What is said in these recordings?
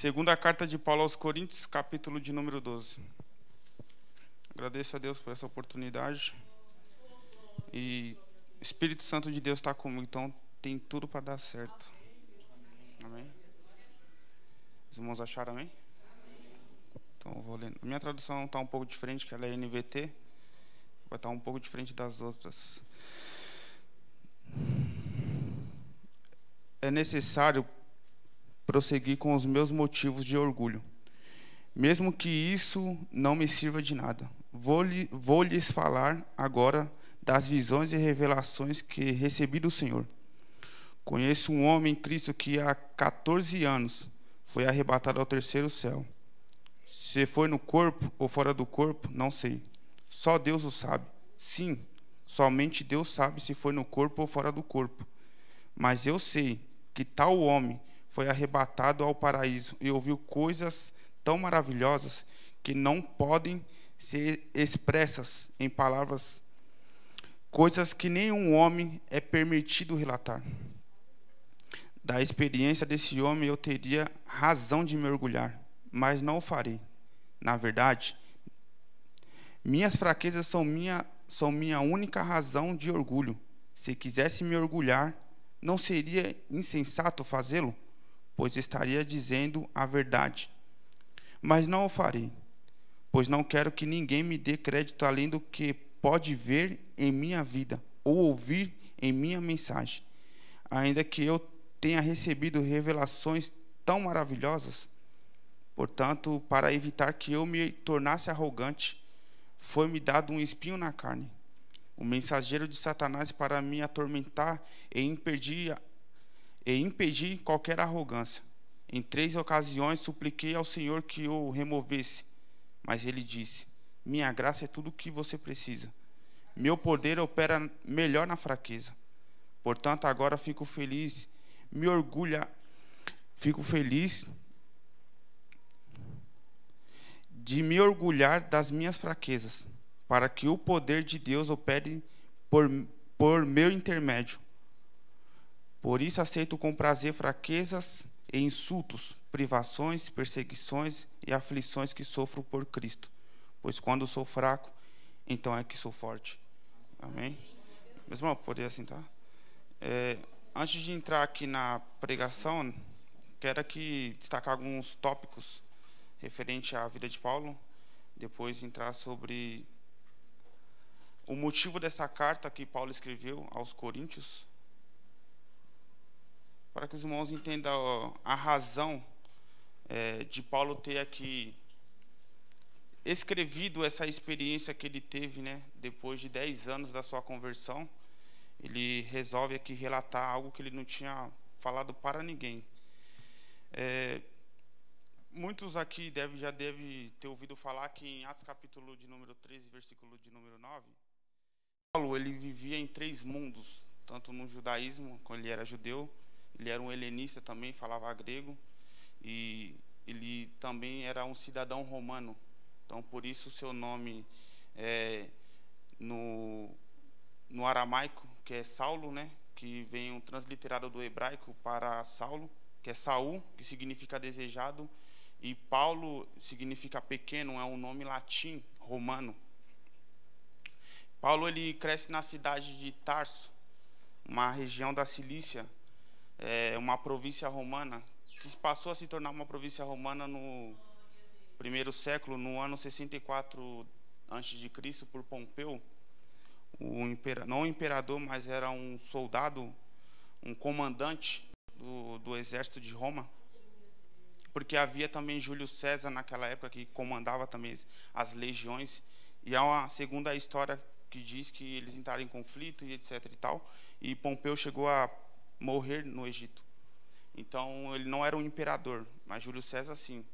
Segunda carta de Paulo aos Coríntios, capítulo de número 12. Agradeço a Deus por essa oportunidade. E o Espírito Santo de Deus está comigo, então tem tudo para dar certo. Amém? Os irmãos acharam, amém? Então eu vou lendo. A minha tradução está um pouco diferente, que ela é NVT. Vai estar um pouco diferente das outras. É necessário prosseguir com os meus motivos de orgulho, mesmo que isso não me sirva de nada. Vou lhes falar agora das visões e revelações que recebi do Senhor. Conheço um homem em Cristo que há 14 anos foi arrebatado ao terceiro céu. Se foi no corpo ou fora do corpo, não sei. Só Deus o sabe. Sim, somente Deus sabe se foi no corpo ou fora do corpo. Mas eu sei que tal homem foi arrebatado ao paraíso e ouviu coisas tão maravilhosas que não podem ser expressas em palavras, coisas que nenhum homem é permitido relatar. Da experiência desse homem eu teria razão de me orgulhar, mas não o farei. Na verdade, minhas fraquezas são minha única razão de orgulho. Se quisesse me orgulhar, não seria insensato fazê-lo? Pois estaria dizendo a verdade. Mas não o farei, pois não quero que ninguém me dê crédito além do que pode ver em minha vida ou ouvir em minha mensagem. Ainda que eu tenha recebido revelações tão maravilhosas. Portanto, para evitar que eu me tornasse arrogante, foi-me dado um espinho na carne, o mensageiro de Satanás, para me atormentar e impedir qualquer arrogância. Em 3 ocasiões supliquei ao Senhor que o removesse, mas ele disse: minha graça é tudo o que você precisa. Meu poder opera melhor na fraqueza. Portanto, agora fico feliz de me orgulhar das minhas fraquezas, para que o poder de Deus opere por meu intermédio. Por isso aceito com prazer fraquezas e insultos, privações, perseguições e aflições que sofro por Cristo. Pois quando sou fraco, então é que sou forte. Amém? Meus irmãos, poderia sentar? Antes de entrar aqui na pregação, quero aqui destacar alguns tópicos referente à vida de Paulo. Depois entrar sobre o motivo dessa carta que Paulo escreveu aos Coríntios, para que os irmãos entendam a razão de Paulo ter aqui escrevido essa experiência que ele teve, né, depois de 10 anos da sua conversão. Ele resolve aqui relatar algo que ele não tinha falado para ninguém. Muitos aqui já devem ter ouvido falar que em Atos capítulo de número 13, versículo de número 9, Paulo ele vivia em 3 mundos, tanto no judaísmo, quando ele era judeu, ele era um helenista também, falava grego, e ele também era um cidadão romano. Então, por isso, o seu nome no aramaico, que é Saulo, né, que vem transliterado do hebraico para Saulo, que é Saul, que significa desejado, e Paulo significa pequeno, é um nome latim, romano. Paulo ele cresce na cidade de Tarso, uma região da Cilícia, uma província romana, que passou a se tornar uma província romana no primeiro século, no ano 64 a.C., por Pompeu, não o imperador, mas era um soldado, um comandante do exército de Roma, porque havia também Júlio César naquela época que comandava também as legiões, e há uma segunda história que diz que eles entraram em conflito e etc e tal, e Pompeu chegou a morrer no Egito. Então ele não era um imperador, mas Júlio César sim.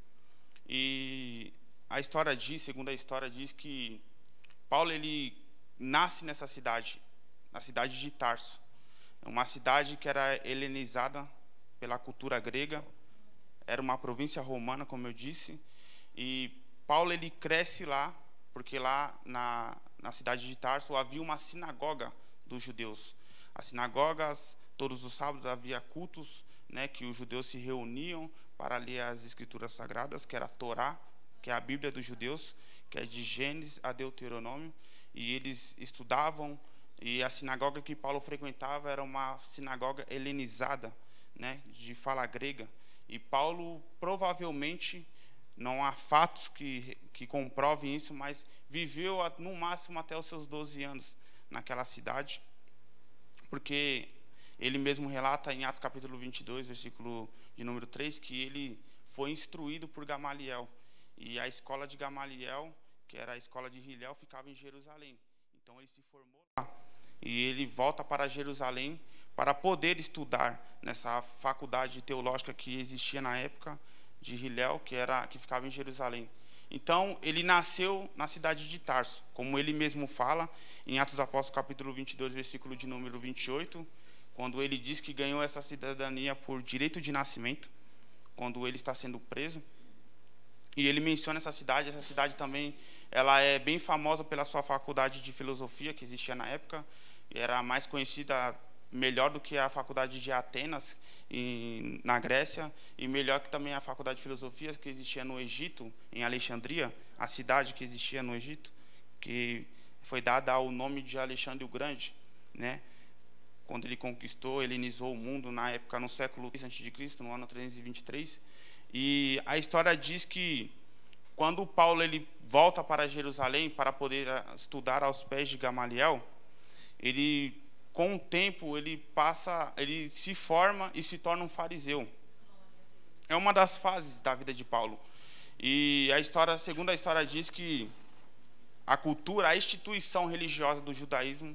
E a história segunda história diz que Paulo ele nasce nessa cidade, na cidade de Tarso, uma cidade que era helenizada pela cultura grega, era uma província romana, como eu disse, e Paulo ele cresce lá, porque lá na cidade de Tarso havia uma sinagoga dos judeus. As sinagogas, todos os sábados havia cultos, né, que os judeus se reuniam para ler as Escrituras Sagradas, que era a Torá, que é a Bíblia dos judeus, que é de Gênesis a Deuteronômio, e eles estudavam, e a sinagoga que Paulo frequentava era uma sinagoga helenizada, né, de fala grega, e Paulo provavelmente, não há fatos que comprovem isso, mas viveu no máximo até os seus 12 anos naquela cidade, porque ele mesmo relata em Atos capítulo 22, versículo de número 3, que ele foi instruído por Gamaliel, e a escola de Gamaliel, que era a escola de Hillel, ficava em Jerusalém. Então ele se formou lá, e ele volta para Jerusalém para poder estudar nessa faculdade teológica que existia na época de Hillel, que ficava em Jerusalém. Então, ele nasceu na cidade de Tarso, como ele mesmo fala, em Atos dos Apóstolos, capítulo 22, versículo de número 28, quando ele diz que ganhou essa cidadania por direito de nascimento, quando ele está sendo preso. E ele menciona essa cidade também, ela é bem famosa pela sua faculdade de filosofia, que existia na época, e era mais conhecida, melhor do que a faculdade de Atenas, na Grécia, e melhor que também a faculdade de filosofia que existia no Egito, em Alexandria, a cidade que existia no Egito, que foi dada ao nome de Alexandre o Grande, né? Quando ele conquistou, helenizou o mundo na época, no século III a.C., no ano 323. E a história diz que quando Paulo ele volta para Jerusalém para poder estudar aos pés de Gamaliel, ele, com o tempo, ele se forma e se torna um fariseu. É uma das fases da vida de Paulo. E segundo a história diz que a cultura, a instituição religiosa do judaísmo,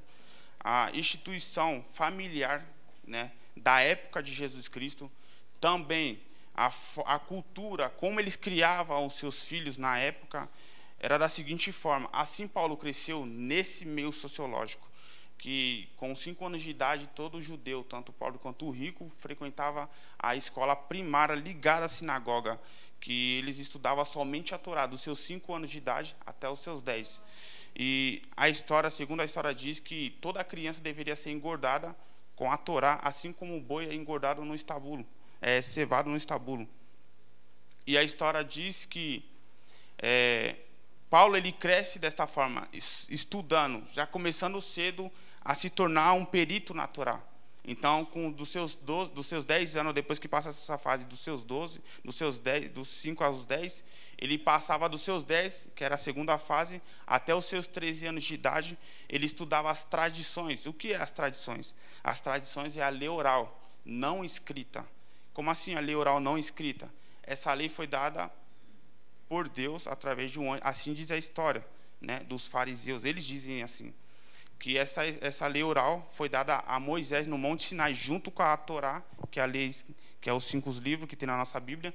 a instituição familiar, né, da época de Jesus Cristo, também a cultura, como eles criavam os seus filhos na época, era da seguinte forma. Assim Paulo cresceu nesse meio sociológico, que com 5 anos de idade, todo judeu, tanto o pobre quanto o rico, frequentava a escola primária ligada à sinagoga, que eles estudavam somente a Torá, dos seus 5 anos de idade até os seus 10. E segundo a história, diz que toda criança deveria ser engordada com a Torá, assim como o boi é engordado no estábulo, cevado no estábulo. E a história diz que Paulo ele cresce desta forma, estudando, já começando cedo a se tornar um perito na Torá. Então, dos seus 10 anos, depois que passa essa fase dos 5 aos 10, ele passava dos seus 10, que era a segunda fase, até os seus 13 anos de idade, ele estudava as tradições. O que é as tradições? As tradições é a lei oral, não escrita. Como assim a lei oral não escrita? Essa lei foi dada por Deus através de um anjo, assim diz a história, né, dos fariseus. Eles dizem assim, que essa lei oral foi dada a Moisés no Monte Sinai, junto com a Torá, que é a lei, que é os 5 livros que tem na nossa Bíblia.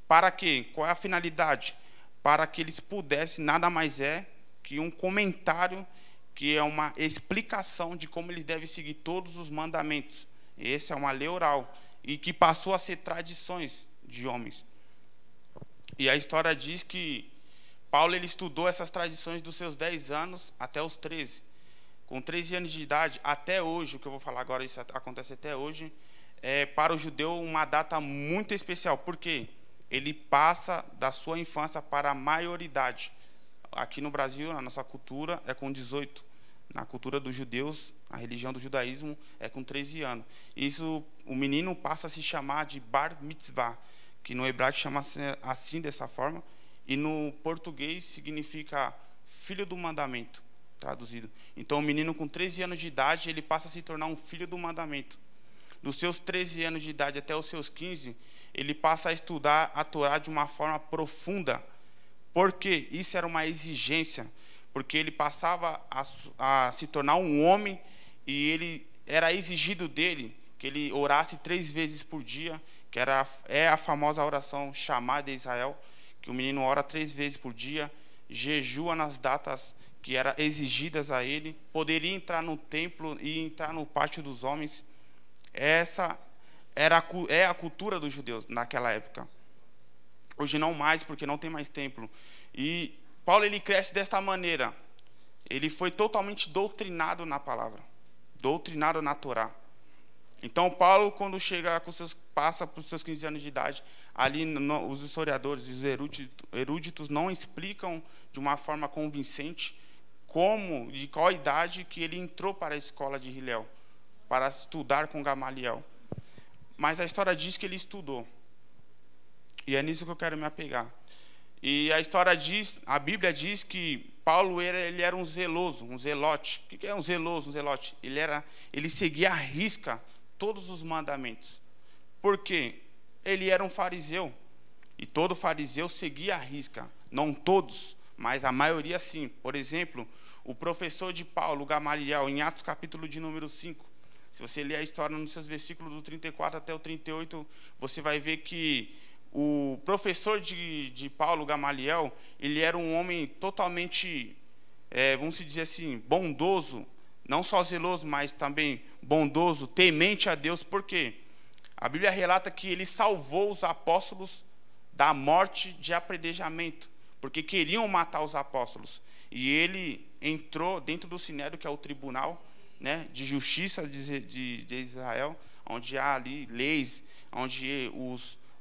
Para quê? Qual é a finalidade? Para que eles pudessem, nada mais é que um comentário, que é uma explicação de como eles devem seguir todos os mandamentos. Essa é uma lei oral, e que passou a ser tradições de homens. E a história diz que Paulo ele estudou essas tradições dos seus 10 anos até os 13. Com 13 anos de idade, até hoje, o que eu vou falar agora, isso acontece até hoje, é para o judeu uma data muito especial. Por quê? Ele passa da sua infância para a maioridade. Aqui no Brasil, na nossa cultura, é com 18. Na cultura dos judeus, a religião do judaísmo, é com 13 anos. Isso, o menino passa a se chamar de Bar Mitzvah, que no hebraico chama-se assim, dessa forma, e no português significa filho do mandamento, traduzido. Então, o menino com 13 anos de idade, ele passa a se tornar um filho do mandamento. Dos seus 13 anos de idade até os seus 15, ele passa a estudar a Torá de uma forma profunda. Por quê? Isso era uma exigência, porque ele passava a se tornar um homem e ele era exigido dele que ele orasse 3 vezes por dia, que é a famosa oração chamada de Israel, que o menino ora 3 vezes por dia, jejua nas datas que eram exigidas a ele, poderia entrar no templo e entrar no pátio dos homens. Essa é a cultura dos judeus naquela época. Hoje não mais, porque não tem mais templo. E Paulo ele cresce desta maneira. Ele foi totalmente doutrinado na palavra, doutrinado na Torá. Então, Paulo, quando chega passa para os seus 15 anos de idade, ali os historiadores, os eruditos não explicam de uma forma convincente como, de qual idade que ele entrou para a escola de Hillel, para estudar com Gamaliel. Mas a história diz que ele estudou. E é nisso que eu quero me apegar. E a Bíblia diz que Paulo ele era um zeloso, um zelote. O que é um zeloso, um zelote? Ele seguia à risca todos os mandamentos. Por quê? Ele era um fariseu. E todo fariseu seguia à risca. Não todos, mas a maioria sim. Por exemplo, o professor de Paulo, Gamaliel, em Atos capítulo de número 5, se você ler a história nos seus versículos do 34 até o 38, você vai ver que o professor de Paulo, Gamaliel, ele era um homem totalmente, vamos dizer assim, bondoso, não só zeloso, mas também bondoso, temente a Deus. Por quê? A Bíblia relata que ele salvou os apóstolos da morte de apedrejamento, porque queriam matar os apóstolos. E ele entrou dentro do Sinédrio, que é o tribunal, né, de justiça de Israel, onde há ali leis, onde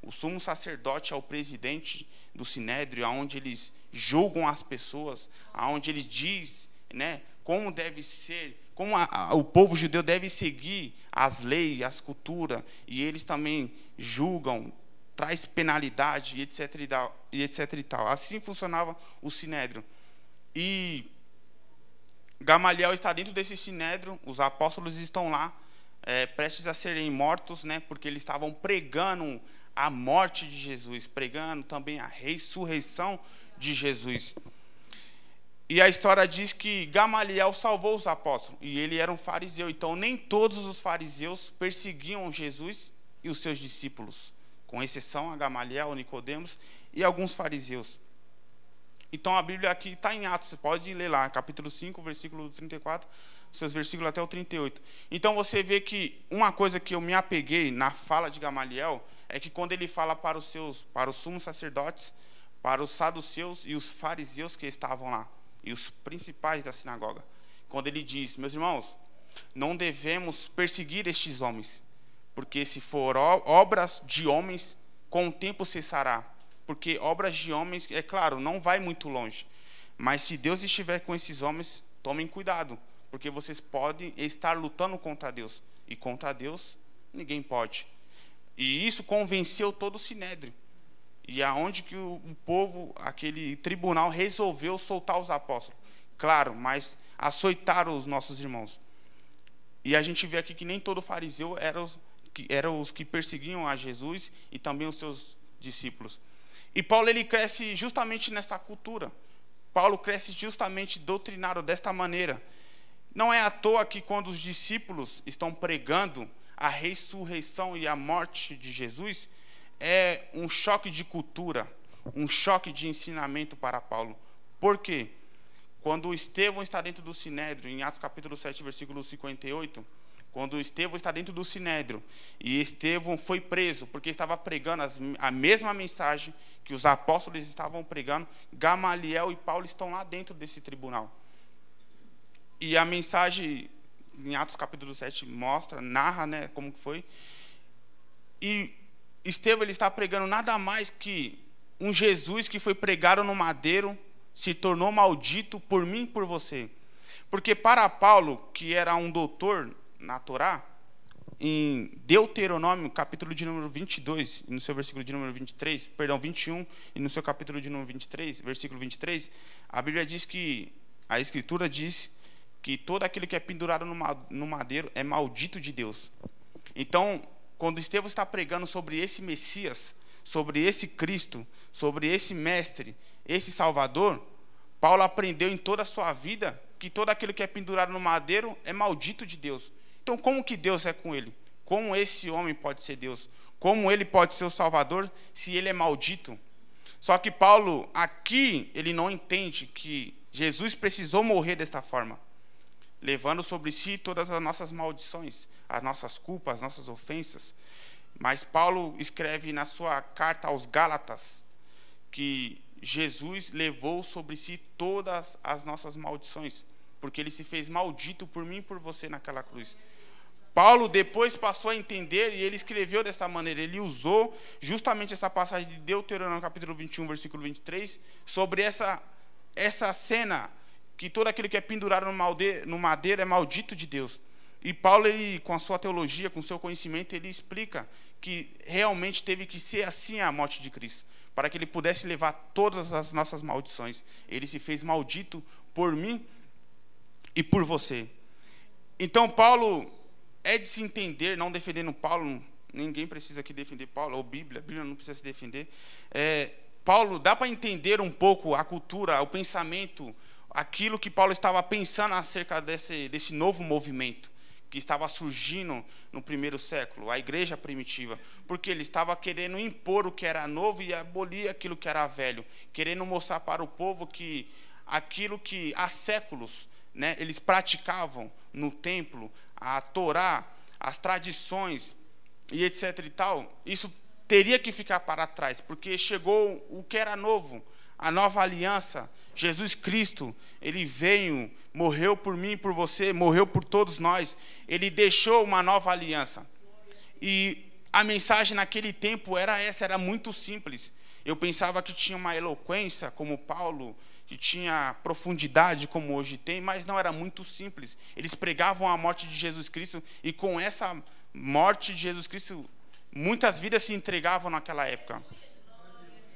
o sumo sacerdote é o presidente do Sinédrio, onde eles julgam as pessoas, onde eles dizem, né, como deve ser, como o povo judeu deve seguir as leis, as culturas, e eles também julgam, traz penalidade, etc. e tal. Assim funcionava o Sinédrio. E Gamaliel está dentro desse Sinédrio, os apóstolos estão lá, prestes a serem mortos, né, porque eles estavam pregando a morte de Jesus, pregando também a ressurreição de Jesus. E a história diz que Gamaliel salvou os apóstolos, e ele era um fariseu, então nem todos os fariseus perseguiam Jesus e os seus discípulos, com exceção a Gamaliel, Nicodemos e alguns fariseus. Então a Bíblia aqui está em Atos, você pode ler lá, capítulo 5, versículo 34, seus versículos até o 38. Então você vê que uma coisa que eu me apeguei na fala de Gamaliel é que quando ele fala para os sumos sacerdotes, para os saduceus e os fariseus que estavam lá, e os principais da sinagoga, quando ele diz: meus irmãos, não devemos perseguir estes homens, porque se for obras de homens, com o tempo cessará. Porque obras de homens, é claro, não vai muito longe. Mas se Deus estiver com esses homens, tomem cuidado, porque vocês podem estar lutando contra Deus. E contra Deus, ninguém pode. E isso convenceu todo o Sinédrio. E aonde que o povo, aquele tribunal, resolveu soltar os apóstolos. Claro, mas açoitaram os nossos irmãos. E a gente vê aqui que nem todo fariseu eram os que perseguiam a Jesus e também os seus discípulos. E Paulo ele cresce justamente nessa cultura. Paulo cresce justamente doutrinado desta maneira. Não é à toa que quando os discípulos estão pregando a ressurreição e a morte de Jesus, é um choque de cultura, um choque de ensinamento para Paulo. Por quê? Quando Estevão está dentro do Sinédrio, em Atos capítulo 7, versículo 58, quando Estevão está dentro do Sinédrio, e Estevão foi preso, porque estava pregando a mesma mensagem que os apóstolos estavam pregando, Gamaliel e Paulo estão lá dentro desse tribunal. E a mensagem, em Atos capítulo 7, narra, né, como que foi. E Estevão ele está pregando nada mais que um Jesus que foi pregado no madeiro, se tornou maldito por mim e por você. Porque para Paulo, que era um doutor na Torá, em Deuteronômio, capítulo de número 22, e no seu versículo de número 23, perdão, 21, e no seu capítulo de número 23, versículo 23, a Bíblia diz que, a Escritura diz que todo aquele que é pendurado no madeiro é maldito de Deus. Então, quando Estevão está pregando sobre esse Messias, sobre esse Cristo, sobre esse Mestre, esse Salvador, Paulo aprendeu em toda a sua vida que todo aquele que é pendurado no madeiro é maldito de Deus. Então, como que Deus é com ele? Como esse homem pode ser Deus? Como ele pode ser o Salvador se ele é maldito? Só que Paulo, aqui, ele não entende que Jesus precisou morrer desta forma, levando sobre si todas as nossas maldições, as nossas culpas, as nossas ofensas. Mas Paulo escreve na sua carta aos Gálatas que Jesus levou sobre si todas as nossas maldições, porque ele se fez maldito por mim e por você naquela cruz. Paulo depois passou a entender, e ele escreveu desta maneira, ele usou justamente essa passagem de Deuteronômio capítulo 21, versículo 23, sobre essa cena, que todo aquele que é pendurado no madeiro é maldito de Deus. E Paulo, ele, com a sua teologia, com o seu conhecimento, ele explica que realmente teve que ser assim a morte de Cristo, para que ele pudesse levar todas as nossas maldições. Ele se fez maldito por mim e por você. Então, Paulo é de se entender, não defendendo Paulo, ninguém precisa aqui defender Paulo, ou a Bíblia não precisa se defender. Paulo, dá para entender um pouco a cultura, o pensamento, aquilo que Paulo estava pensando acerca desse novo movimento que estava surgindo no primeiro século, a igreja primitiva, porque ele estava querendo impor o que era novo e abolir aquilo que era velho, querendo mostrar para o povo que aquilo que há séculos, né, eles praticavam no templo, a Torá, as tradições e etc e tal, isso teria que ficar para trás, porque chegou o que era novo, a nova aliança. Jesus Cristo, ele veio, morreu por mim e por você, morreu por todos nós, ele deixou uma nova aliança. E a mensagem naquele tempo era essa, era muito simples. Eu pensava que tinha uma eloquência como Paulo, que tinha profundidade como hoje tem, mas não, era muito simples. Eles pregavam a morte de Jesus Cristo, e com essa morte de Jesus Cristo, muitas vidas se entregavam naquela época.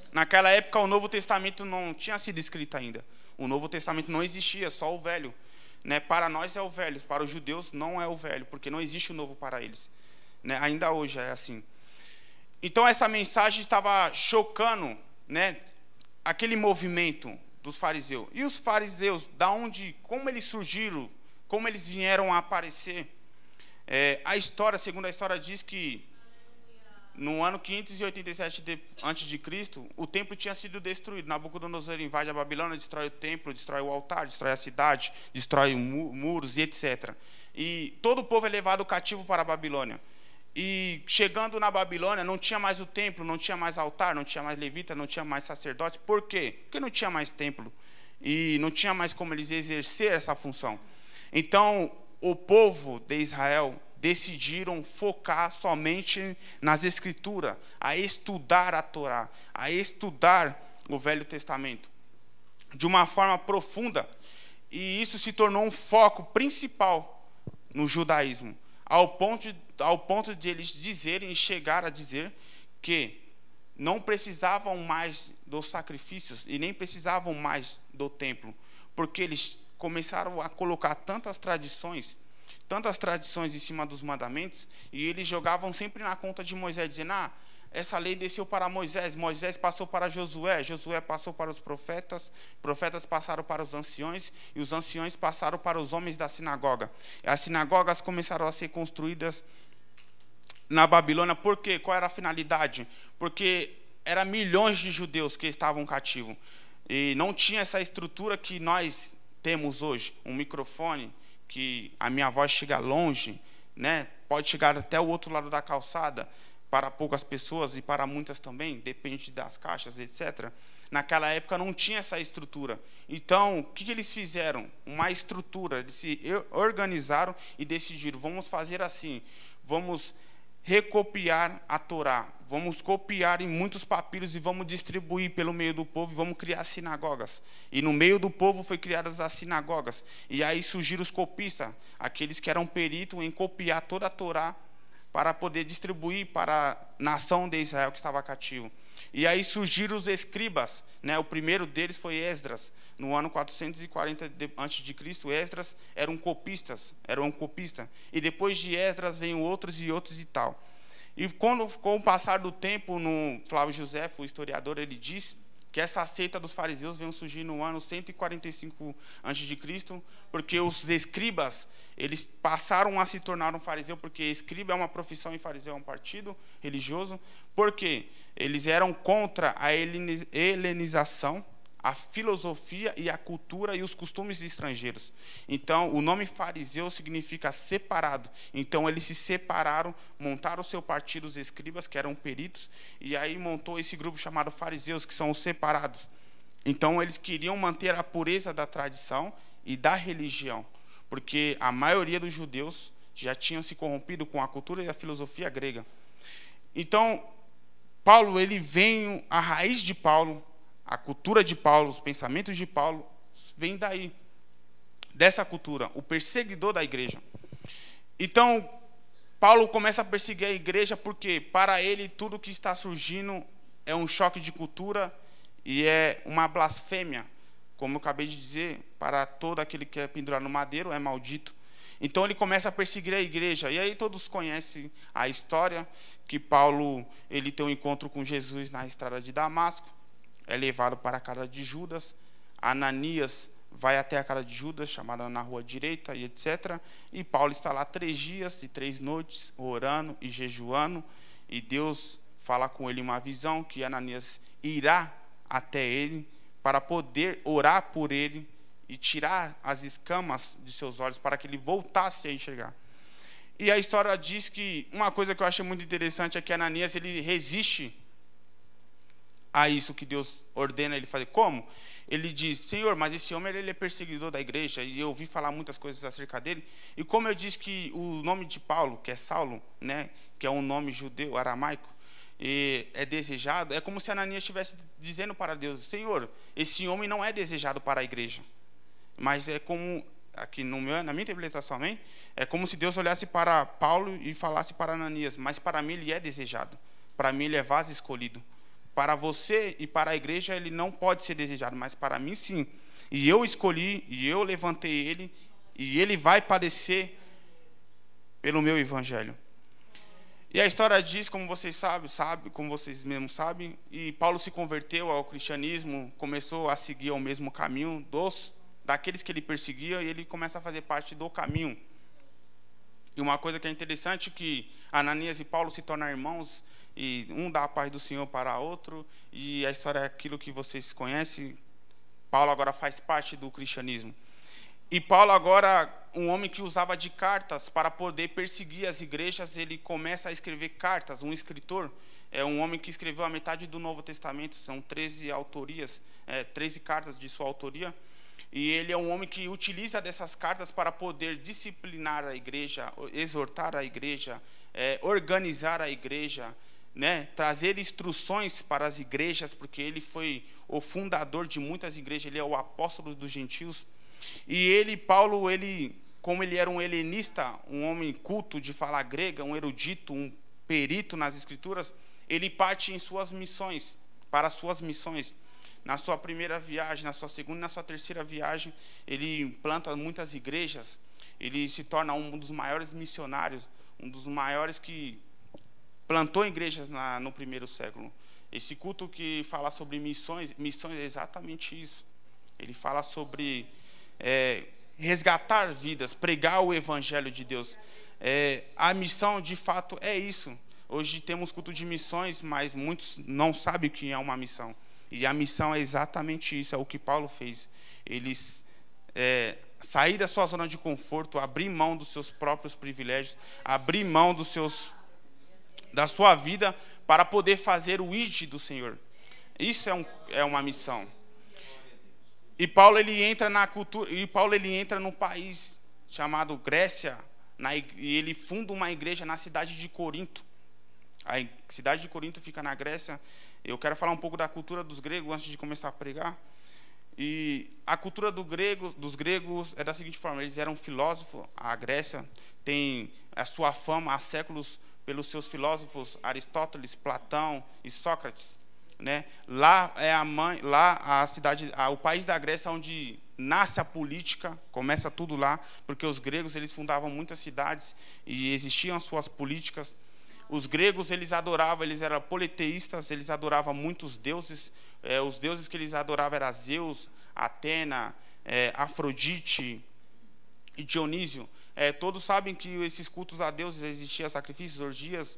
Naquela época, o Novo Testamento não tinha sido escrito ainda. O Novo Testamento não existia, só o Velho. Né? Para nós é o Velho, para os judeus não é o Velho, porque não existe o Novo para eles. Né? Ainda hoje é assim. Então, essa mensagem estava chocando, né, aquele movimento dos fariseus. E os fariseus, como eles surgiram, como eles vieram a aparecer? Segundo a história, diz que no ano 587 a.C., o templo tinha sido destruído. Nabucodonosor invade a Babilônia, destrói o templo, destrói o altar, destrói a cidade, destrói muros e etc. E todo o povo é levado cativo para a Babilônia. E chegando na Babilônia, não tinha mais o templo, não tinha mais altar, não tinha mais levita, não tinha mais sacerdotes. Por quê? Porque não tinha mais templo. E não tinha mais como eles exercer essa função. Então, o povo de Israel decidiram focar somente nas Escrituras, a estudar a Torá, a estudar o Velho Testamento de uma forma profunda, e isso se tornou um foco principal no judaísmo, ao ponto de eles dizerem e chegar a dizer que não precisavam mais dos sacrifícios e nem precisavam mais do templo, porque eles começaram a colocar tantas tradições em cima dos mandamentos, e eles jogavam sempre na conta de Moisés, dizendo: essa lei desceu para Moisés, Moisés passou para Josué, Josué passou para os profetas, profetas passaram para os anciões, e os anciões passaram para os homens da sinagoga. As sinagogas começaram a ser construídas na Babilônia. Por quê? Qual era a finalidade? Porque eram milhões de judeus que estavam cativos, e não tinha essa estrutura que nós temos hoje, um microfone, que a minha voz chega longe, né? Pode chegar até o outro lado da calçada, para poucas pessoas e para muitas também, depende das caixas, etc. Naquela época não tinha essa estrutura. Então, o que eles fizeram? Uma estrutura, eles se organizaram e decidiram: vamos fazer assim, vamos recopiar a Torá, vamos copiar em muitos papiros e vamos distribuir pelo meio do povo, e vamos criar sinagogas. E no meio do povo foi criadas as sinagogas. E aí surgiram os copistas, aqueles que eram peritos em copiar toda a Torá para poder distribuir para a nação de Israel que estava cativo. E aí surgiram os escribas, né? O primeiro deles foi Esdras. No ano 440 a.C., Esdras era um copista. E depois de Esdras vem outros e tal. E com o passar do tempo, no Flávio José, o historiador, ele diz que essa seita dos fariseus veio surgir no ano 145 a.C., porque os escribas, eles passaram a se tornar um fariseu, porque escriba é uma profissão e fariseu é um partido religioso. Por quê? Eles eram contra a helenização, a filosofia e a cultura e os costumes estrangeiros. Então, o nome fariseu significa separado. Então, eles se separaram, montaram o seu partido, os escribas, que eram peritos, e aí montou esse grupo chamado fariseus, que são os separados. Então, eles queriam manter a pureza da tradição e da religião, porque a maioria dos judeus já tinham se corrompido com a cultura e a filosofia grega. Então, Paulo, ele vem, a raiz de Paulo, a cultura de Paulo, os pensamentos de Paulo, vem daí, dessa cultura, o perseguidor da igreja. Então, Paulo começa a perseguir a igreja porque, para ele, tudo que está surgindo é um choque de cultura e é uma blasfêmia. Como eu acabei de dizer, para todo aquele que é pendurado no madeiro é maldito. Então ele começa a perseguir a igreja. E aí todos conhecem a história que Paulo ele tem um encontro com Jesus na estrada de Damasco, é levado para a casa de Judas. Ananias vai até a casa de Judas, chamada na rua direita, e etc. E Paulo está lá 3 dias e 3 noites, orando e jejuando. E Deus fala com ele uma visão que Ananias irá até ele para poder orar por ele e tirar as escamas de seus olhos para que ele voltasse a enxergar. E a história diz que uma coisa que eu achei muito interessante é que Ananias ele resiste a isso que Deus ordena ele fazer. Como? Ele diz: Senhor, mas esse homem ele é perseguidor da igreja e eu ouvi falar muitas coisas acerca dele. E como eu disse que o nome de Paulo, que é Saulo, né, que é um nome judeu, aramaico, e é desejado, é como se Ananias estivesse dizendo para Deus: Senhor, esse homem não é desejado para a igreja. Mas é como, aqui na minha interpretação, amém? É como se Deus olhasse para Paulo e falasse para Ananias: mas para mim ele é desejado, para mim ele é vaso escolhido. Para você e para a igreja ele não pode ser desejado, mas para mim sim. E eu escolhi, e eu levantei ele, e ele vai padecer pelo meu evangelho. E a história diz, como vocês sabem, como vocês mesmos sabem, e Paulo se converteu ao cristianismo, começou a seguir o mesmo caminho daqueles que ele perseguia, e ele começa a fazer parte do caminho. E uma coisa que é interessante é que Ananias e Paulo se tornam irmãos, e um dá a paz do Senhor para outro, e a história é aquilo que vocês conhecem. Paulo agora faz parte do cristianismo. E Paulo agora, um homem que usava de cartas para poder perseguir as igrejas, ele começa a escrever cartas. Um escritor é um homem que escreveu a metade do Novo Testamento, são 13 autorias, 13 cartas de sua autoria. E ele é um homem que utiliza dessas cartas para poder disciplinar a igreja, exortar a igreja, organizar a igreja, né, trazer instruções para as igrejas, porque ele foi o fundador de muitas igrejas, ele é o apóstolo dos gentios. E ele, Paulo, como ele era um helenista, um homem culto de fala grega, um erudito, um perito nas escrituras, ele parte em suas missões, para suas missões. Na sua primeira viagem, na sua segunda e na sua terceira viagem, ele planta muitas igrejas, ele se torna um dos maiores missionários, um dos maiores que plantou igrejas no primeiro século. Esse culto que fala sobre missões é exatamente isso. Ele fala sobre resgatar vidas, pregar o evangelho de Deus. A missão, de fato, é isso. Hoje temos culto de missões, mas muitos não sabem o que é uma missão. E a missão é exatamente isso, é o que Paulo fez. Ele sair da sua zona de conforto, abrir mão dos seus próprios privilégios, abrir mão da sua vida para poder fazer o id do Senhor. Isso é uma missão. E Paulo ele entra na cultura, e Paulo ele entra num país chamado Grécia, e ele funda uma igreja na cidade de Corinto. A cidade de Corinto fica na Grécia. Eu quero falar um pouco da cultura dos gregos antes de começar a pregar. E a cultura dos gregos é da seguinte forma: eles eram filósofos. A Grécia tem a sua fama há séculos pelos seus filósofos Aristóteles, Platão e Sócrates, né? Lá é o país da Grécia onde nasce a política, começa tudo lá, porque os gregos eles fundavam muitas cidades e existiam as suas políticas. Os gregos eles eram politeístas, eles adoravam muitos deuses. Os deuses que eles adoravam eram Zeus, Atena, Afrodite e Dionísio. Todos sabem que esses cultos a deuses existiam sacrifícios, orgias,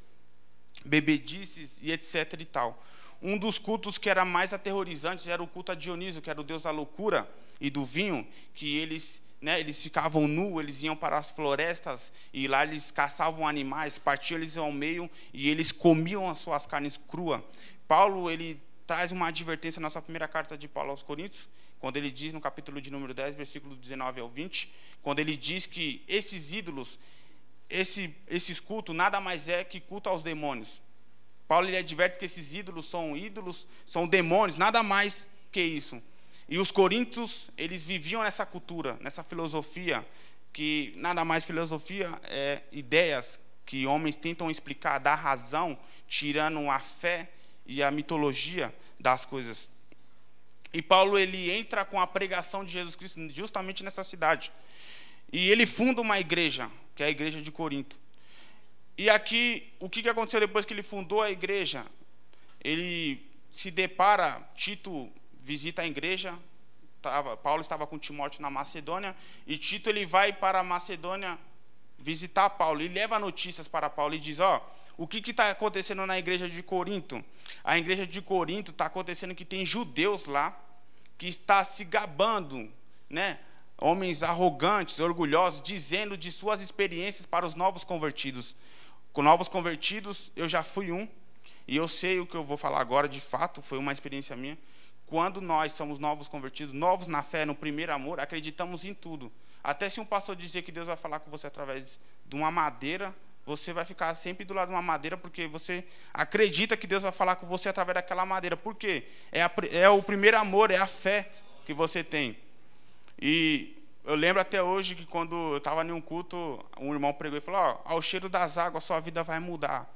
bebedices e etc. e tal. Um dos cultos que era mais aterrorizante era o culto a Dionísio, que era o deus da loucura e do vinho, que eles ficavam nus, eles iam para as florestas e lá eles caçavam animais, partiam eles ao meio e eles comiam as suas carnes cruas. Paulo ele traz uma advertência na sua primeira carta de Paulo aos Coríntios, quando ele diz no capítulo de número 10, versículo 19 ao 20, quando ele diz que esses ídolos, esses cultos nada mais é que culto aos demônios. Paulo ele adverte que esses ídolos, são demônios, nada mais que isso. E os coríntios, eles viviam nessa cultura, nessa filosofia, que nada mais filosofia é ideias que homens tentam explicar, dar razão, tirando a fé e a mitologia das coisas. E Paulo ele entra com a pregação de Jesus Cristo justamente nessa cidade. E ele funda uma igreja, que é a igreja de Corinto. E aqui, o que aconteceu depois que ele fundou a igreja? Ele se depara, Tito visita a igreja, Paulo estava com Timóteo na Macedônia, e Tito ele vai para a Macedônia visitar Paulo, e leva notícias para Paulo, e diz, o que está acontecendo na igreja de Corinto? A igreja de Corinto está acontecendo que tem judeus lá, que está se gabando, né? Homens arrogantes, orgulhosos, dizendo de suas experiências para os novos convertidos. Com novos convertidos, eu já fui um, e eu sei o que eu vou falar agora, de fato, foi uma experiência minha. Quando nós somos novos convertidos, novos na fé, no primeiro amor, acreditamos em tudo. Até se um pastor dizer que Deus vai falar com você através de uma madeira, você vai ficar sempre do lado de uma madeira, porque você acredita que Deus vai falar com você através daquela madeira. Por quê? É o primeiro amor, é a fé que você tem. E eu lembro até hoje que quando eu estava em um culto, um irmão pregou e falou, ao cheiro das águas, sua vida vai mudar.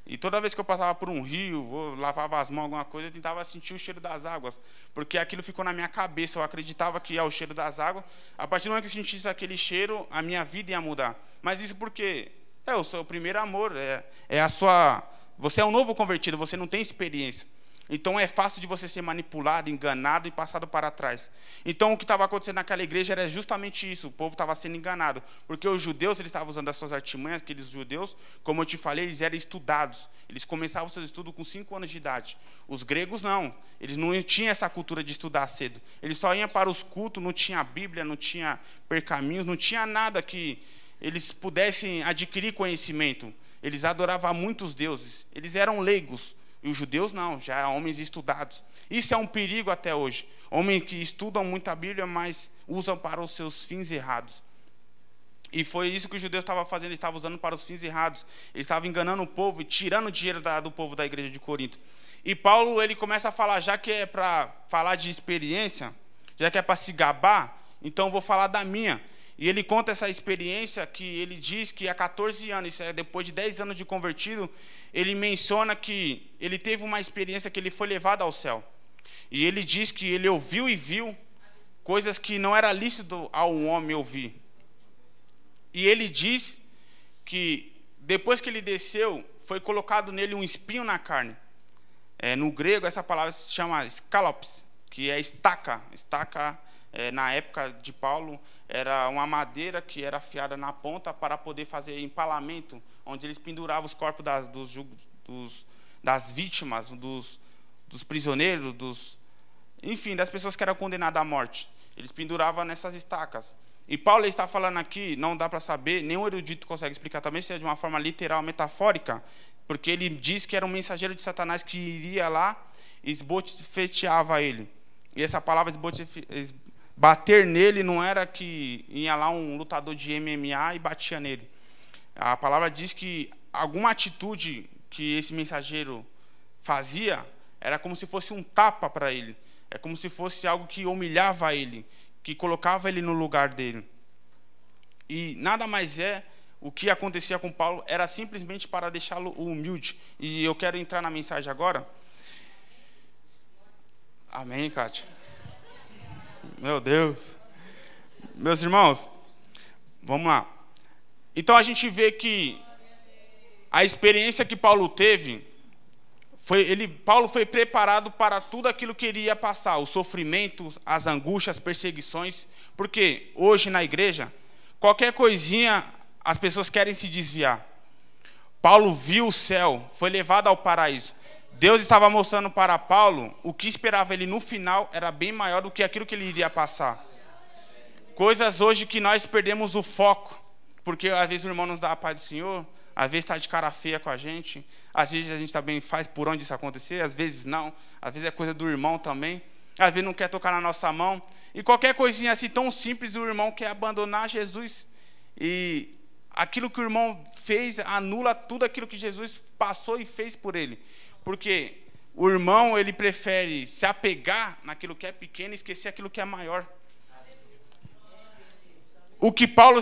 E toda vez que eu passava por um rio, lavava as mãos, alguma coisa, eu tentava sentir o cheiro das águas, porque aquilo ficou na minha cabeça, eu acreditava que ao cheiro das águas, a partir do momento que eu sentisse aquele cheiro, a minha vida ia mudar. Mas isso porque é o seu primeiro amor, você é um novo convertido, você não tem experiência. Então é fácil de você ser manipulado, enganado e passado para trás. Então o que estava acontecendo naquela igreja era justamente isso, o povo estava sendo enganado, porque os judeus eles estavam usando as suas artimanhas, aqueles judeus, como eu te falei, eles eram estudados, eles começavam seus estudos com 5 anos de idade. Os gregos não, eles não tinham essa cultura de estudar cedo, eles só iam para os cultos, não tinha Bíblia, não tinha percaminhos, não tinha nada que eles pudessem adquirir conhecimento, eles adoravam muitos deuses, eles eram leigos. E os judeus não, já eram homens estudados. Isso é um perigo até hoje. Homens que estudam muito a Bíblia, mas usam para os seus fins errados. E foi isso que os judeus estavam fazendo, eles estavam usando para os fins errados. Eles estavam enganando o povo e tirando o dinheiro do povo da igreja de Corinto. E Paulo ele começa a falar, já que é para falar de experiência, já que é para se gabar, então eu vou falar da minha. E ele conta essa experiência que ele diz que há 14 anos, isso é depois de 10 anos de convertido, ele menciona que ele teve uma experiência que ele foi levado ao céu. E ele diz que ele ouviu e viu coisas que não era lícito a um homem ouvir. E ele diz que depois que ele desceu, foi colocado nele um espinho na carne. No grego, essa palavra se chama skalops, que é estaca. Estaca, na época de Paulo, era uma madeira que era afiada na ponta para poder fazer empalamento, onde eles penduravam os corpos das vítimas, dos prisioneiros, enfim, das pessoas que eram condenadas à morte. Eles penduravam nessas estacas. E Paulo está falando aqui, não dá para saber, nenhum erudito consegue explicar também se é de uma forma literal, metafórica, porque ele diz que era um mensageiro de Satanás que iria lá e esbofeteava ele. E essa palavra bater nele não era que ia lá um lutador de MMA e batia nele. A palavra diz que alguma atitude que esse mensageiro fazia era como se fosse um tapa para ele. É como se fosse algo que humilhava ele, que colocava ele no lugar dele. E nada mais o que acontecia com Paulo era simplesmente para deixá-lo humilde. E eu quero entrar na mensagem agora. Amém, Kátia? Meu Deus. Meus irmãos, vamos lá. Então a gente vê que a experiência que Paulo teve, Paulo foi preparado para tudo aquilo que iria passar, o sofrimento, as angústias, as perseguições, porque hoje na igreja, qualquer coisinha as pessoas querem se desviar. Paulo viu o céu, foi levado ao paraíso. Deus estava mostrando para Paulo o que esperava ele no final era bem maior do que aquilo que ele iria passar. Coisas hoje que nós perdemos o foco, porque às vezes o irmão nos dá a paz do Senhor, às vezes está de cara feia com a gente, às vezes a gente também faz por onde isso acontecer, às vezes não, às vezes é coisa do irmão também, às vezes não quer tocar na nossa mão, e qualquer coisinha assim tão simples o irmão quer abandonar Jesus, e aquilo que o irmão fez anula tudo aquilo que Jesus passou e fez por ele. Porque o irmão, ele prefere se apegar naquilo que é pequeno e esquecer aquilo que é maior. O que Paulo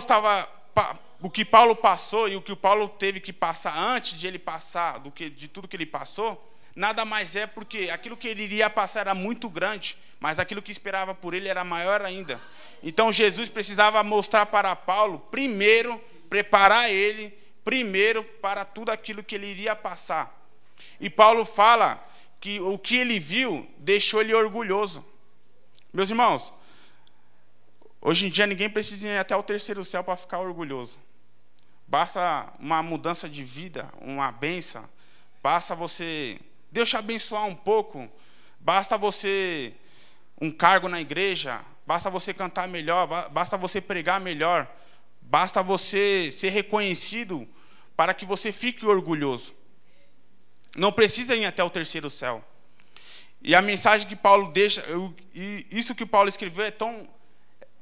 passou e o que o Paulo teve que passar antes de ele passar, de tudo que ele passou, nada mais é porque aquilo que ele iria passar era muito grande, mas aquilo que esperava por ele era maior ainda. Então Jesus precisava mostrar para Paulo, primeiro, preparar ele, primeiro, para tudo aquilo que ele iria passar. E Paulo fala que o que ele viu deixou ele orgulhoso. Meus irmãos, hoje em dia ninguém precisa ir até o terceiro céu para ficar orgulhoso. Basta uma mudança de vida, uma bênção, basta você, Deus te abençoar um pouco, basta você, um cargo na igreja, basta você cantar melhor, basta você pregar melhor, basta você ser reconhecido para que você fique orgulhoso. Não precisa ir até o terceiro céu. E a mensagem que Paulo deixa, isso que Paulo escreveu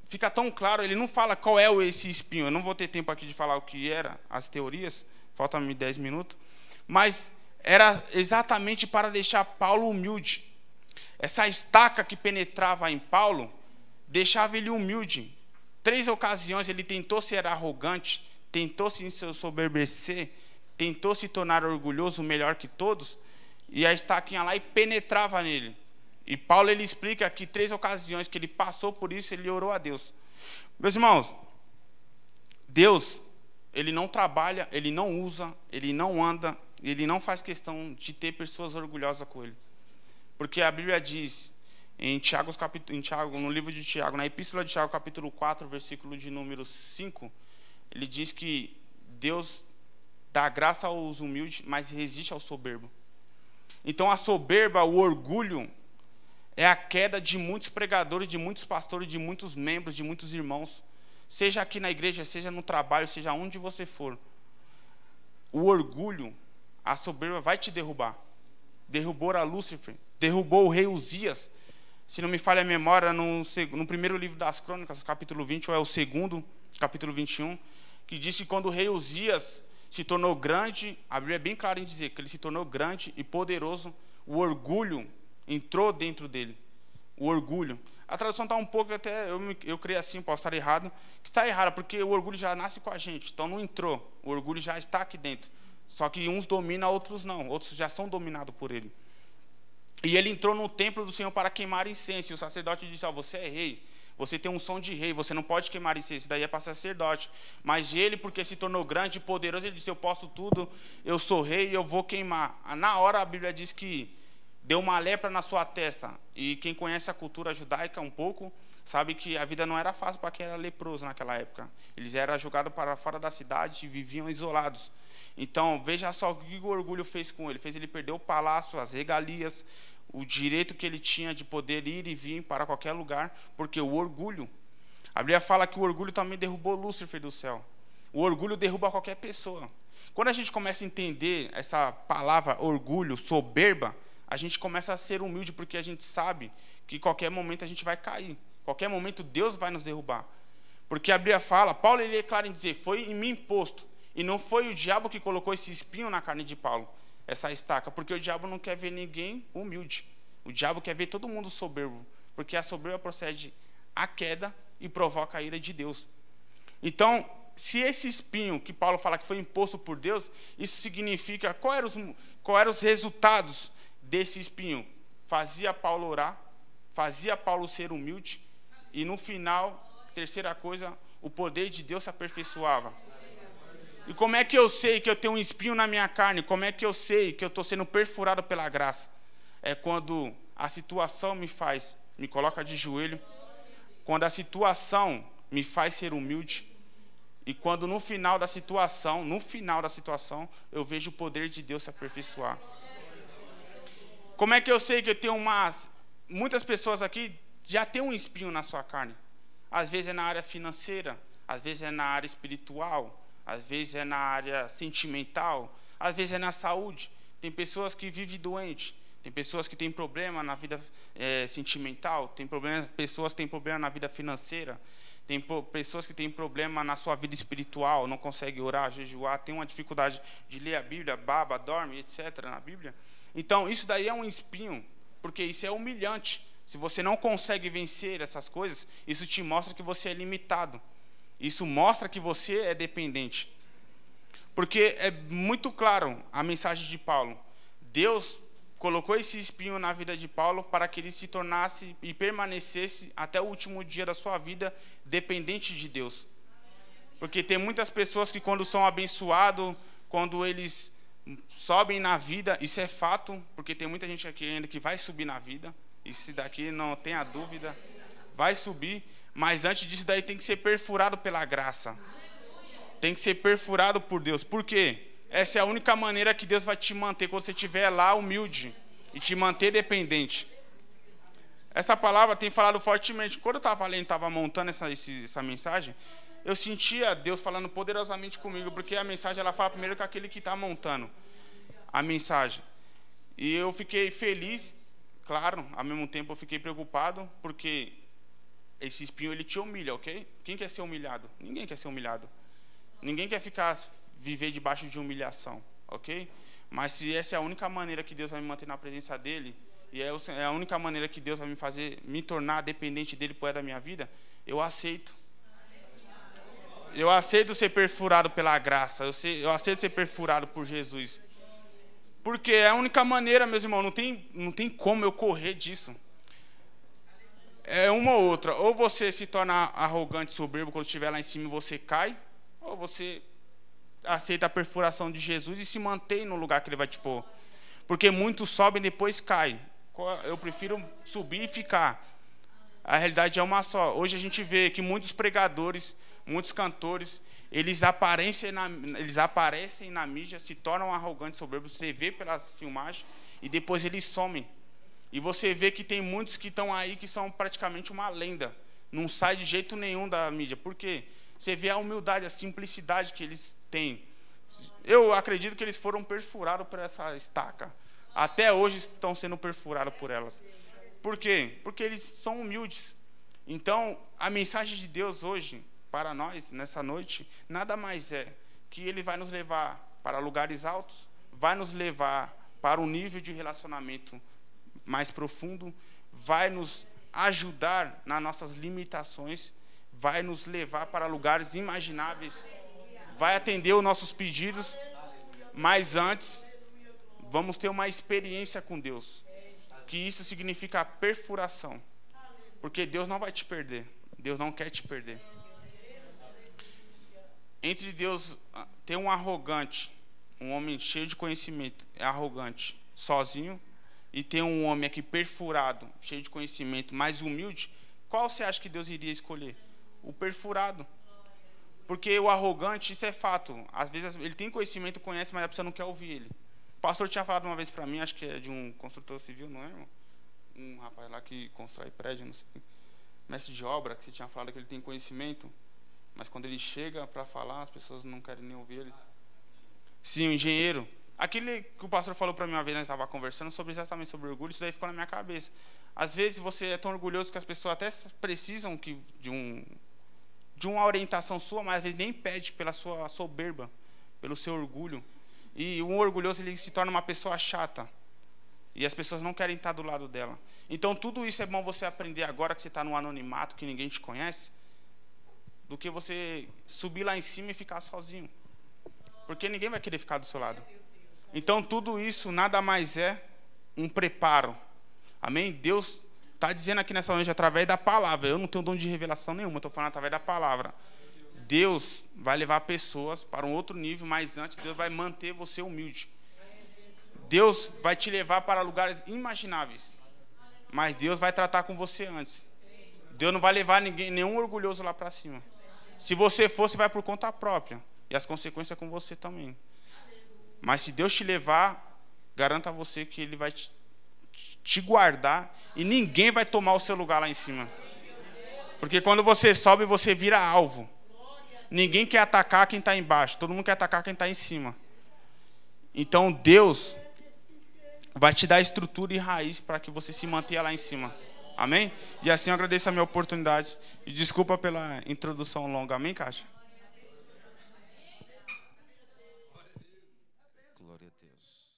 fica tão claro, ele não fala qual é esse espinho. Eu não vou ter tempo aqui de falar o que era, as teorias, faltam-me 10 minutos, mas era exatamente para deixar Paulo humilde. Essa estaca que penetrava em Paulo, deixava ele humilde. 3 ocasiões ele tentou ser arrogante, tentou se ensoberbecer, tentou se tornar orgulhoso, melhor que todos, e a estaca ia lá e penetrava nele. E Paulo, ele explica que 3 ocasiões que ele passou por isso, ele orou a Deus. Meus irmãos, Deus, ele não trabalha, ele não usa, ele não anda, ele não faz questão de ter pessoas orgulhosas com ele. Porque a Bíblia diz, no livro de Tiago, na Epístola de Tiago, capítulo 4, versículo de número 5, ele diz que Deus dá graça aos humildes, mas resiste ao soberbo. Então a soberba, o orgulho, é a queda de muitos pregadores, de muitos pastores, de muitos membros, de muitos irmãos, seja aqui na igreja, seja no trabalho, seja onde você for. O orgulho, a soberba vai te derrubar. Derrubou a Lúcifer, derrubou o rei Uzias. Se não me falha a memória, no primeiro livro das Crônicas, capítulo 20, ou é o segundo, capítulo 21, que diz que quando o rei Uzias se tornou grande, a Bíblia é bem clara em dizer que ele se tornou grande e poderoso, o orgulho entrou dentro dele. O orgulho. A tradução está um pouco, até eu creio assim, posso estar errado, que está errada, porque o orgulho já nasce com a gente, então não entrou. O orgulho já está aqui dentro. Só que uns dominam, outros não. Outros já são dominados por ele. E ele entrou no templo do Senhor para queimar incenso. E o sacerdote disse, você é rei. Você tem um som de rei. Você não pode queimar incenso. Daí é para sacerdote. Mas ele, porque se tornou grande e poderoso, ele disse, eu posso tudo. Eu sou rei e eu vou queimar. Na hora a Bíblia diz que deu uma lepra na sua testa. E quem conhece a cultura judaica um pouco, sabe que a vida não era fácil para quem era leproso naquela época. Eles eram jogados para fora da cidade e viviam isolados. Então, veja só o que o orgulho fez com ele. Fez ele perder o palácio, as regalias, o direito que ele tinha de poder ir e vir para qualquer lugar, porque o orgulho. A Bíblia fala que o orgulho também derrubou Lúcifer do céu. O orgulho derruba qualquer pessoa. Quando a gente começa a entender essa palavra orgulho, soberba, a gente começa a ser humilde, porque a gente sabe que qualquer momento a gente vai cair. Qualquer momento Deus vai nos derrubar. Porque a Bíblia fala, Paulo ele é claro em dizer, foi em mim imposto. E não foi o diabo que colocou esse espinho na carne de Paulo, essa estaca, porque o diabo não quer ver ninguém humilde. O diabo quer ver todo mundo soberbo, porque a soberba procede à queda e provoca a ira de Deus. Então, se esse espinho que Paulo fala que foi imposto por Deus, isso significa, qual eram os resultados desse espinho? Fazia Paulo orar, fazia Paulo ser humilde, e no final, terceira coisa, o poder de Deus se aperfeiçoava. E como é que eu sei que eu tenho um espinho na minha carne? Como é que eu sei que eu estou sendo perfurado pela graça? É quando a situação me coloca de joelho, quando a situação me faz ser humilde, e quando no final da situação, eu vejo o poder de Deus se aperfeiçoar. Como é que eu sei que eu tenho muitas pessoas aqui já têm um espinho na sua carne? Às vezes é na área financeira, às vezes é na área espiritual, às vezes é na área sentimental, às vezes é na saúde. Tem pessoas que vivem doentes, tem pessoas que têm problema na vida sentimental, pessoas que têm problema na vida financeira, Tem pessoas que têm problema na sua vida espiritual, não conseguem orar, jejuar, tem uma dificuldade de ler a Bíblia, baba, dorme, etc. na Bíblia. Então, isso daí é um espinho, porque isso é humilhante. Se você não consegue vencer essas coisas, isso te mostra que você é limitado. Isso mostra que você é dependente. Porque é muito claro a mensagem de Paulo. Deus colocou esse espinho na vida de Paulo para que ele se tornasse e permanecesse até o último dia da sua vida dependente de Deus. Porque tem muitas pessoas que quando são abençoados, quando eles sobem na vida, isso é fato, porque tem muita gente aqui ainda que vai subir na vida, isso daqui não tenha dúvida, vai subir, mas antes disso daí tem que ser perfurado pela graça. Tem que ser perfurado por Deus. Por quê? Essa é a única maneira que Deus vai te manter quando você estiver lá humilde e te manter dependente. Essa palavra tem falado fortemente. Quando eu estava lendo, estava montando essa mensagem, eu sentia Deus falando poderosamente comigo, porque a mensagem ela fala primeiro com aquele que está montando a mensagem. E eu fiquei feliz, claro, ao mesmo tempo eu fiquei preocupado, porque esse espinho ele te humilha, ok? Quem quer ser humilhado? Ninguém quer ser humilhado. Ninguém quer viver debaixo de humilhação, ok? Mas se essa é a única maneira que Deus vai me manter na presença dele, e é a única maneira que Deus vai me fazer me tornar dependente dele por da minha vida, eu aceito. Eu aceito ser perfurado pela graça, eu aceito ser perfurado por Jesus. Porque é a única maneira, meus irmãos, não tem como eu correr disso. É uma ou outra. Ou você se torna arrogante, soberbo, quando estiver lá em cima e você cai, ou você aceita a perfuração de Jesus e se mantém no lugar que ele vai te pôr. Porque muitos sobem e depois caem. Eu prefiro subir e ficar. A realidade é uma só. Hoje a gente vê que muitos pregadores, muitos cantores, eles aparecem na mídia, se tornam arrogantes, soberbos. Você vê pelas filmagens e depois eles somem. E você vê que tem muitos que estão aí que são praticamente uma lenda. Não sai de jeito nenhum da mídia. Por quê? Você vê a humildade, a simplicidade que eles têm. Eu acredito que eles foram perfurados por essa estaca. Até hoje estão sendo perfurados por elas. Por quê? Porque eles são humildes. Então, a mensagem de Deus hoje, para nós, nessa noite, nada mais é que Ele vai nos levar para lugares altos, vai nos levar para um nível de relacionamento mais profundo, vai nos ajudar nas nossas limitações, vai nos levar para lugares imagináveis, vai atender os nossos pedidos, mas antes vamos ter uma experiência com Deus, que isso significa perfuração, porque Deus não vai te perder, Deus não quer te perder. Entre Deus ter um arrogante, um homem cheio de conhecimento, é arrogante, sozinho, e ter um homem aqui perfurado, cheio de conhecimento, mais humilde, qual você acha que Deus iria escolher? O perfurado. Porque o arrogante, isso é fato. Às vezes ele tem conhecimento, conhece, mas a pessoa não quer ouvir ele. O pastor tinha falado uma vez para mim, acho que é de um construtor civil, não é, irmão? Um rapaz lá que constrói prédio, não sei. Mestre de obra, que você tinha falado que ele tem conhecimento, mas quando ele chega para falar, as pessoas não querem nem ouvir ele. Sim, o engenheiro. Aquele que o pastor falou para mim uma vez, nós estávamos conversando exatamente sobre orgulho, isso daí ficou na minha cabeça. Às vezes você é tão orgulhoso que as pessoas até precisam de uma orientação sua, mas às vezes nem pede pela sua soberba, pelo seu orgulho. E um orgulhoso ele se torna uma pessoa chata. E as pessoas não querem estar do lado dela. Então tudo isso é bom você aprender agora que você está no anonimato, que ninguém te conhece, do que você subir lá em cima e ficar sozinho. Porque ninguém vai querer ficar do seu lado. Então tudo isso nada mais é um preparo. Amém? Deus está dizendo aqui nessa noite através da palavra. Eu não tenho dom de revelação nenhuma, estou falando através da palavra. Deus vai levar pessoas para um outro nível, mas antes Deus vai manter você humilde. Deus vai te levar para lugares imagináveis, mas Deus vai tratar com você antes. Deus não vai levar nenhum orgulhoso lá para cima. Se você for, você vai por conta própria, e as consequências com você também. Mas se Deus te levar, garanto a você que Ele vai te guardar e ninguém vai tomar o seu lugar lá em cima. Porque quando você sobe, você vira alvo. Ninguém quer atacar quem está embaixo, todo mundo quer atacar quem está em cima. Então Deus vai te dar estrutura e raiz para que você se mantenha lá em cima. Amém? E assim eu agradeço a minha oportunidade. E desculpa pela introdução longa. Amém, Caixa? Glória a Deus.